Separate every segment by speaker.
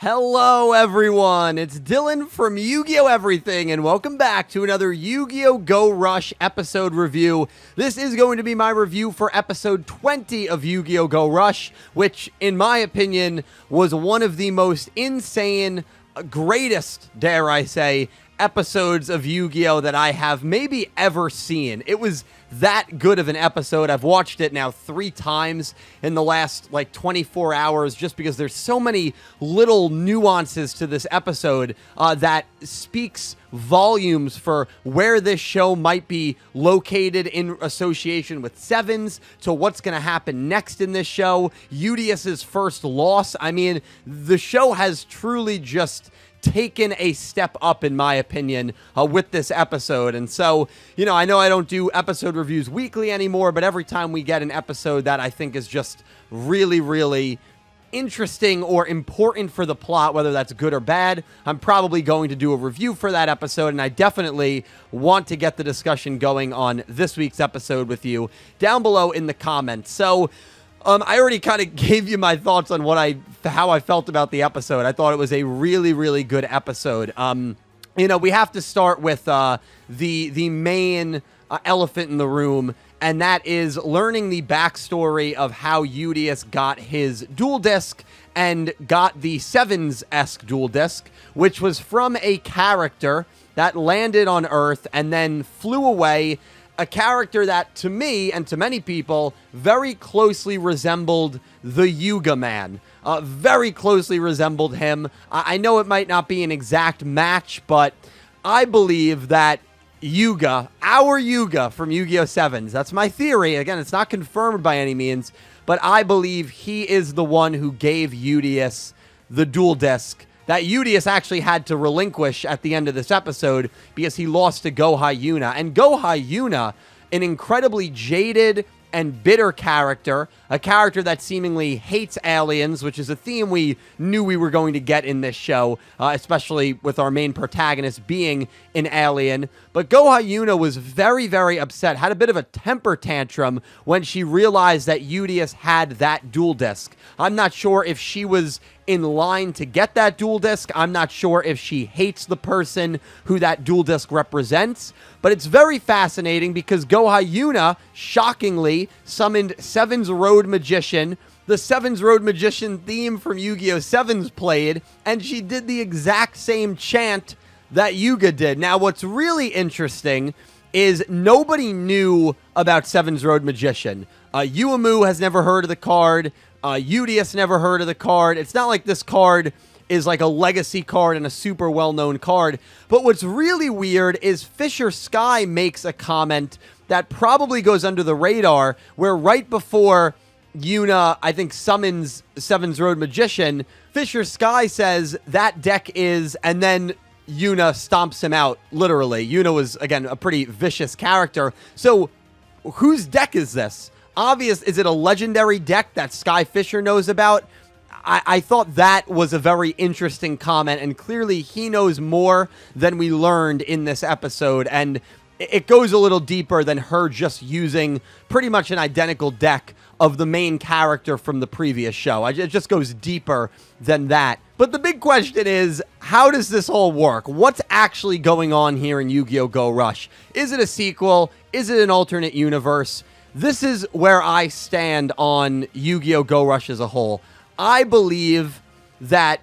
Speaker 1: Hello everyone, it's Dylan from Yu-Gi-Oh! Everything, and welcome back to another Yu-Gi-Oh! Go Rush episode review. This is going to be my review for episode 20 of Yu-Gi-Oh! Go Rush, which, in my opinion, was one of the most insane, greatest, dare I say, episodes of Yu-Gi-Oh! That I have maybe ever seen. It was that good of an episode. I've watched it now 3 times in the last 24 hours just because there's so many little nuances to this episode that speaks volumes for where this show might be located in association with Sevens, to what's going to happen next in this show. Eudious's first loss. I mean, the show has truly just taken a step up, in my opinion, with this episode. And so, I know I don't do episode reviews weekly anymore, but every time we get an episode that I think is just really, really interesting or important for the plot, whether that's good or bad, I'm probably going to do a review for that episode, and I definitely want to get the discussion going on this week's episode with you down below in the comments. So, I already kind of gave you my thoughts on how I felt about the episode. I thought it was a really, really good episode. We have to start with the main elephant in the room, and that is learning the backstory of how Eudious got his duel disk and got the Sevens-esque duel disk, which was from a character that landed on Earth and then flew away. A character that, to me and to many people, very closely resembled the Yugioh man. Very closely resembled him. I know it might not be an exact match, but I believe that Yugioh, our Yugioh from Yu-Gi-Oh! Sevens, that's my theory. Again, it's not confirmed by any means, but I believe he is the one who gave Eudious the duel disk that Eudious actually had to relinquish at the end of this episode because he lost to Gohei Yuna. And Gohei Yuna, an incredibly jaded and bitter character, a character that seemingly hates aliens, which is a theme we knew we were going to get in this show, especially with our main protagonist being an alien. But Gohei Yuna was very, very upset, had a bit of a temper tantrum when she realized that Eudious had that duel disk. I'm not sure if she was in line to get that duel disk. I'm not sure if she hates the person who that duel disk represents, but it's very fascinating because Gohei Yuna, shockingly, summoned Sevens Road Magician. The Sevens Road Magician theme from Yu-Gi-Oh! Sevens played, and she did the exact same chant that Yugioh did. Now, what's really interesting is nobody knew about Sevens Road Magician. Yuamu has never heard of the card. Eudious never heard of the card. It's not like this card is like a legacy card and a super well-known card. But what's really weird is Fisher Sky makes a comment that probably goes under the radar, where right before Yuna, I think, summons Sevens Road Magician, Fisher Sky says that deck is, and then Yuna stomps him out, literally. Yuna was, again, a pretty vicious character. So, whose deck is this? Is it a legendary deck that Sky Fisher knows about? I thought that was a very interesting comment, and clearly he knows more than we learned in this episode, and it goes a little deeper than her just using pretty much an identical deck of the main character from the previous show. It just goes deeper than that. But the big question is, how does this all work? What's actually going on here in Yu-Gi-Oh! Go Rush? Is it a sequel? Is it an alternate universe? This is where I stand on Yu-Gi-Oh! Go Rush as a whole. I believe that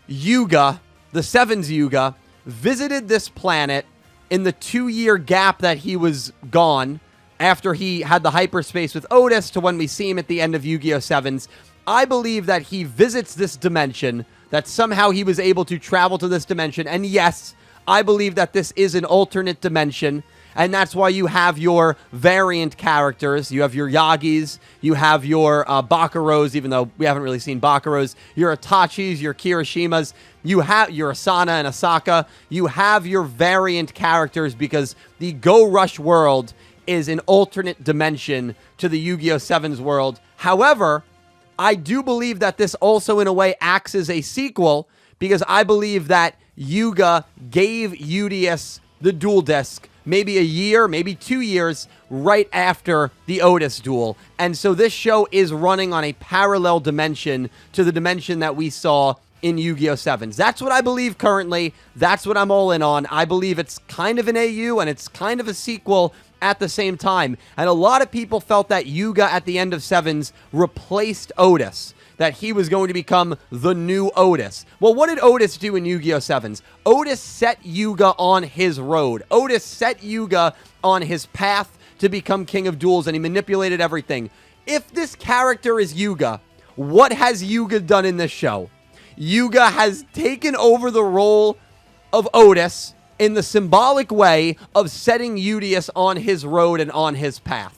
Speaker 1: Yugioh, the Sevens Yugioh, visited this planet in the 2-year gap that he was gone after he had the hyperspace with Otis to when we see him at the end of Yu-Gi-Oh! Sevens. I believe that he visits this dimension, that somehow he was able to travel to this dimension, and yes, I believe that this is an alternate dimension. And that's why you have your variant characters. You have your Yagis, you have your Bakaros, even though we haven't really seen Bakaros, your Itachis, your Kirishimas, you have your Asana and Asaka. You have your variant characters because the Go Rush world is an alternate dimension to the Yu-Gi-Oh! Sevens world. However, I do believe that this also in a way acts as a sequel because I believe that Yugioh gave Eudious the duel disk maybe a year, maybe 2 years right after the Otis duel. And so this show is running on a parallel dimension to the dimension that we saw in Yu-Gi-Oh! 7s. That's what I believe currently. That's what I'm all in on. I believe it's kind of an AU and it's kind of a sequel at the same time. And a lot of people felt that Yugioh at the end of 7s replaced Otis, that he was going to become the new Otis. Well, what did Otis do in Yu-Gi-Oh! 7s? Otis set Yugioh on his road. Otis set Yugioh on his path to become King of Duels, and he manipulated everything. If this character is Yugioh, what has Yugioh done in this show? Yugioh has taken over the role of Otis in the symbolic way of setting Eudious on his road and on his path.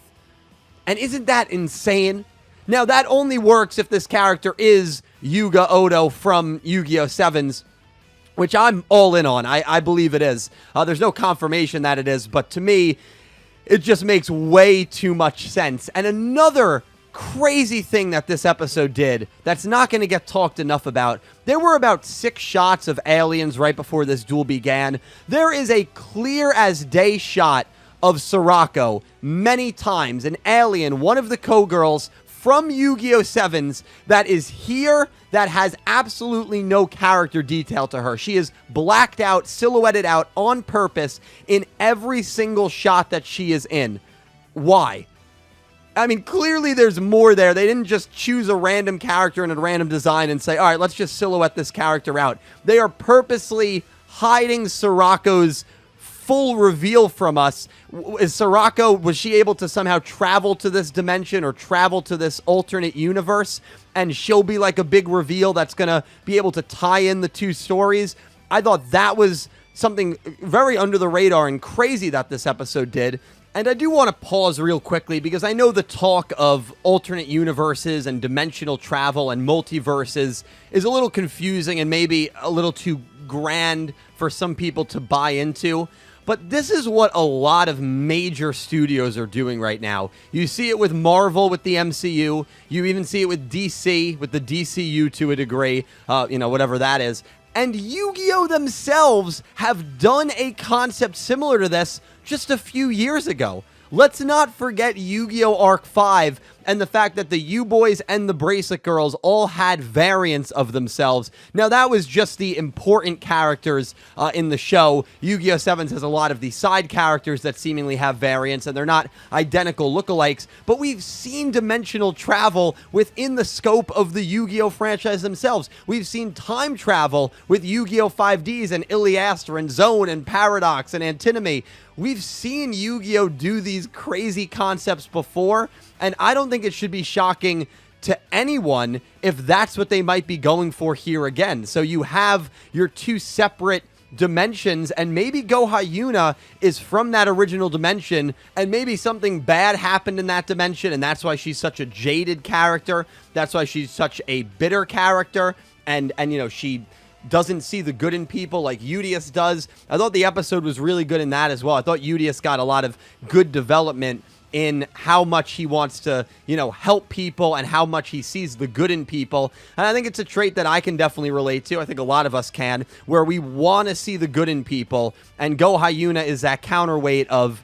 Speaker 1: And isn't that insane? Now, that only works if this character is Yugioh Odo from Yu-Gi-Oh! 7s, which I'm all in on. I believe it is. There's no confirmation that it is, but to me, it just makes way too much sense. And another crazy thing that this episode did that's not going to get talked enough about. There were about 6 shots of aliens right before this duel began. There is a clear as day shot of Sorako many times, an alien, one of the co-girls from Yu-Gi-Oh! 7s that is here that has absolutely no character detail to her. She is blacked out, silhouetted out on purpose in every single shot that she is in. Why? I mean, clearly there's more there. They didn't just choose a random character in a random design and say, all right, let's just silhouette this character out. They are purposely hiding Sorako's full reveal from us. Is Sorako, was she able to somehow travel to this dimension or travel to this alternate universe? And she'll be like a big reveal that's going to be able to tie in the 2 stories. I thought that was something very under the radar and crazy that this episode did. And I do want to pause real quickly because I know the talk of alternate universes and dimensional travel and multiverses is a little confusing and maybe a little too grand for some people to buy into. But this is what a lot of major studios are doing right now. You see it with Marvel with the MCU. You even see it with DC, with the DCU to a degree, whatever that is. And Yu-Gi-Oh! Themselves have done a concept similar to this just a few years ago. Let's not forget Yu-Gi-Oh! Arc 5 and the fact that the U-Boys and the Bracelet Girls all had variants of themselves. Now, that was just the important characters in the show. Yu-Gi-Oh! 7s has a lot of the side characters that seemingly have variants, and they're not identical lookalikes, but we've seen dimensional travel within the scope of the Yu-Gi-Oh! Franchise themselves. We've seen time travel with Yu-Gi-Oh! 5Ds and Iliastra and Zone and Paradox and Antinomy. We've seen Yu-Gi-Oh! Do these crazy concepts before, and I don't think it should be shocking to anyone if that's what they might be going for here again. So you have your 2 separate dimensions, and maybe Gohayuna is from that original dimension, and maybe something bad happened in that dimension, and that's why she's such a jaded character. That's why she's such a bitter character, and she doesn't see the good in people like Eudious does. I thought the episode was really good in that as well. I thought Eudious got a lot of good development in how much he wants to, help people and how much he sees the good in people. And I think it's a trait that I can definitely relate to. I think a lot of us can, where we want to see the good in people. And Gohayuna is that counterweight of,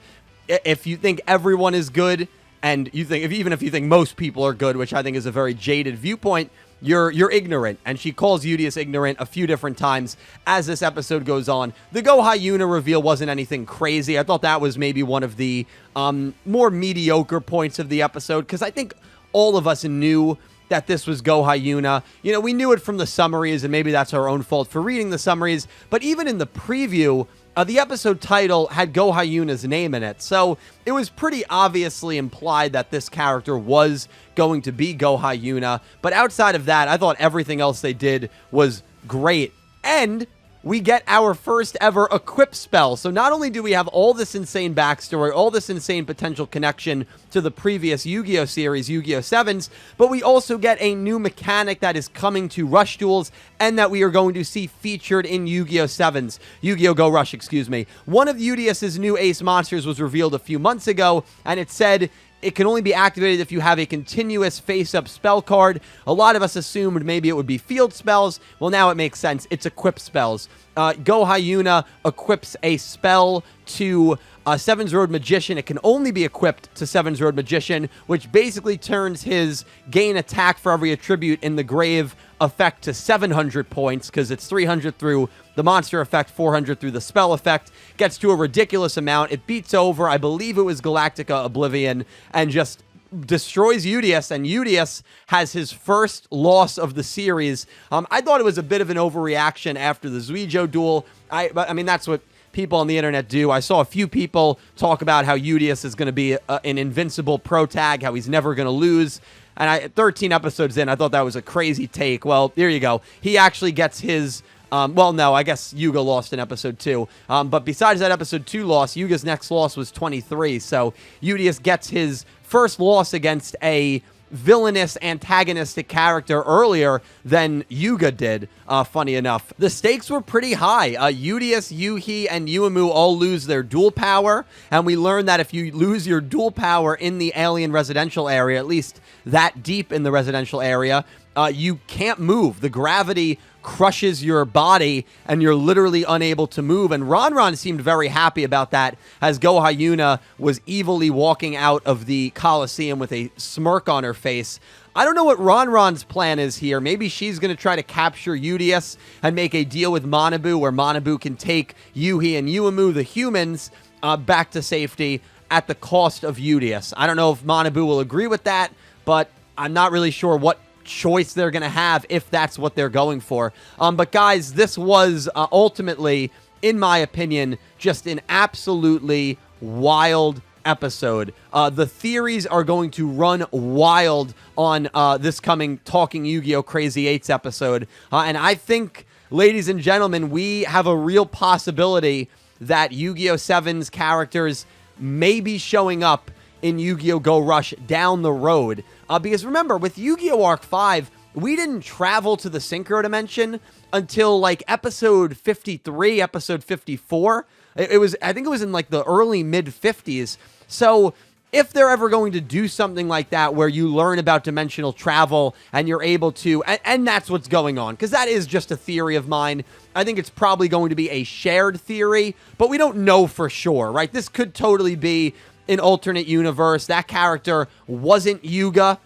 Speaker 1: if you think everyone is good and even if you think most people are good, which I think is a very jaded viewpoint, you're ignorant. And she calls Eudious ignorant a few different times as this episode goes on. The Gohayuna reveal wasn't anything crazy. I thought that was maybe one of the more mediocre points of the episode, because I think all of us knew that this was Gohayuna. We knew it from the summaries, and maybe that's our own fault for reading the summaries, but even in the preview, the episode title had Gohayuna's name in it, so it was pretty obviously implied that this character was going to be Gohayuna. But outside of that, I thought everything else they did was great. And we get our first ever equip spell. So not only do we have all this insane backstory, all this insane potential connection to the previous Yu-Gi-Oh! Series, Yu-Gi-Oh! 7s, but we also get a new mechanic that is coming to Rush Duels and that we are going to see featured in Yu-Gi-Oh! 7s. Yu-Gi-Oh! Go Rush, excuse me. One of Eudious' new ace monsters was revealed a few months ago, and it said it can only be activated if you have a continuous face-up spell card. A lot of us assumed maybe it would be field spells. Well, now it makes sense. It's equip spells. Gohayuna equips a spell to Seven's Road Magician. It can only be equipped to Seven's Road Magician, which basically turns his gain attack for every attribute in the grave effect to 700 points because it's 300 through the monster effect, 400 through the spell effect. Gets to a ridiculous amount. It beats over, I believe it was Galactica Oblivion, and just destroys Eudious, and Eudious has his first loss of the series. I thought it was a bit of an overreaction after the Yugioh duel. But I mean, that's what people on the internet do. I saw a few people talk about how Eudious is going to be an invincible pro tag, how he's never going to lose. And 13 episodes in, I thought that was a crazy take. Well, there you go. He actually gets his... well, no, I guess Yugioh lost in episode 2. But besides that episode 2 loss, Yugioh's next loss was 23. So Eudious gets his first loss against a villainous, antagonistic character earlier than Yugioh did, funny enough. The stakes were pretty high. Eudious, Yuhi, and Yuumu all lose their dual power, and we learned that if you lose your dual power in the alien residential area, at least that deep in the residential area, you can't move. The gravity crushes your body, and you're literally unable to move. And Ron seemed very happy about that, as Go Hyuna was evilly walking out of the Coliseum with a smirk on her face. I don't know what Ron's plan is here. Maybe she's going to try to capture Eudious and make a deal with Manabu, where Manabu can take Yuhi and Yuumu, the humans, back to safety at the cost of Eudious. I don't know if Manabu will agree with that, but I'm not really sure what choice they're going to have if that's what they're going for. But guys, this was ultimately, in my opinion, just an absolutely wild episode. The theories are going to run wild on this coming Talking Yu-Gi-Oh! Crazy 8's episode. And I think, ladies and gentlemen, we have a real possibility that Yu-Gi-Oh! 7's characters may be showing up in Yu-Gi-Oh! Go Rush down the road. Because remember, with Yu-Gi-Oh! Arc 5, we didn't travel to the Synchro Dimension until like episode 53, episode 54. I think it was in like the early mid-50s. So if they're ever going to do something like that where you learn about dimensional travel and you're able to, and that's what's going on, because that is just a theory of mine. I think it's probably going to be a shared theory, but we don't know for sure, right? This could totally be an alternate universe. That character wasn't Yugioh,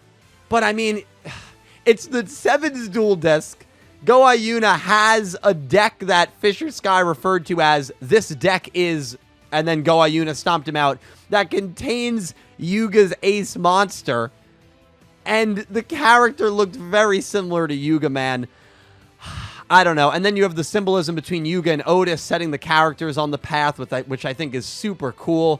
Speaker 1: but I mean, it's the 7's dual disc. Go Hyuna has a deck that Fisher Sky referred to as "this deck is," and then Go Hyuna stomped him out, that contains Yugioh's ace monster, and the character looked very similar to Yugioh, man. I don't know. And then you have the symbolism between Yugioh and Otis setting the characters on the path, which I think is super cool.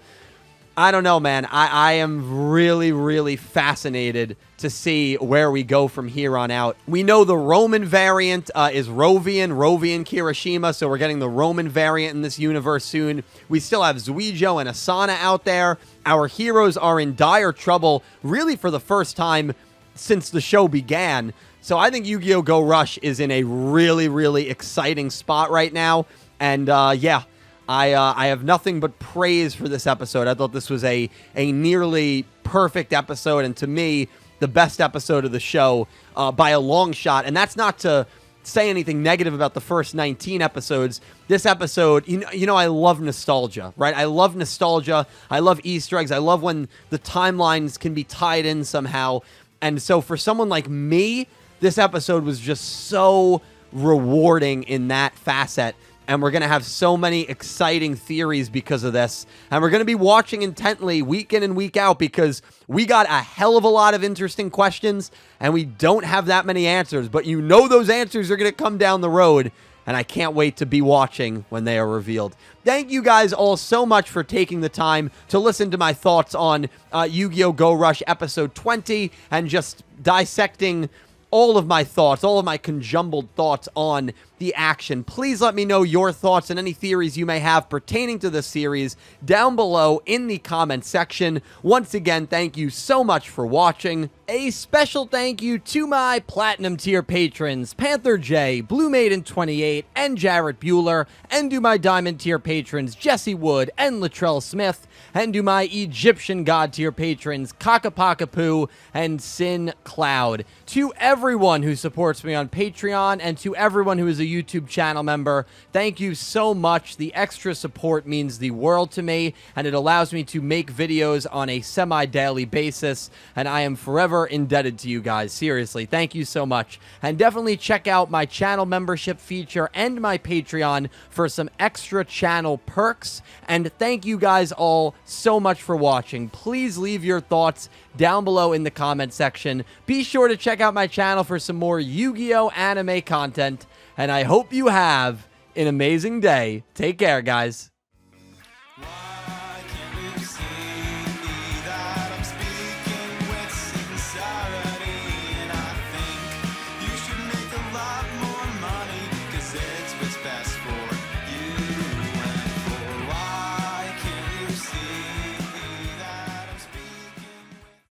Speaker 1: I don't know, man. I am really, really fascinated to see where we go from here on out. We know the Roman variant is Rovian Kirishima, so we're getting the Roman variant in this universe soon. We still have Yugioh and Asana out there. Our heroes are in dire trouble, really for the first time since the show began. So I think Yu-Gi-Oh! Go Rush is in a really, really exciting spot right now. And yeah, I have nothing but praise for this episode. I thought this was a nearly perfect episode, and to me, the best episode of the show by a long shot. And that's not to say anything negative about the first 19 episodes. This episode, you know, I love nostalgia, right? I love nostalgia. I love Easter eggs. I love when the timelines can be tied in somehow. And so for someone like me, this episode was just so rewarding in that facet. And we're going to have so many exciting theories because of this. And we're going to be watching intently week in and week out because we got a hell of a lot of interesting questions and we don't have that many answers. But you know those answers are going to come down the road. And I can't wait to be watching when they are revealed. Thank you guys all so much for taking the time to listen to my thoughts on Yu-Gi-Oh! Go Rush episode 20 and just dissecting all of my thoughts, all of my conjumbled thoughts on the action. Please let me know your thoughts and any theories you may have pertaining to this series down below in the comment section. Once again, thank you so much for watching. A special thank you to my Platinum tier patrons, Panther J, Blue Maiden 28, and Jarrett Buller, and to my Diamond tier patrons, Jesse Wood and Latrell Smith, and to my Egyptian God tier patrons, Ccapacappuuu and Syn Cloud. To everyone everyone who supports me on Patreon and to everyone who is a YouTube channel member, thank you so much. The extra support means the world to me, and it allows me to make videos on a semi-daily basis, and I am forever indebted to you guys. Seriously, thank you so much. And definitely check out my channel membership feature and my Patreon for some extra channel perks. And thank you guys all so much for watching. Please leave your thoughts down below in the comment section. Be sure to check out my channel for some more Yu-Gi-Oh! Anime content. And I hope you have an amazing day. Take care, guys.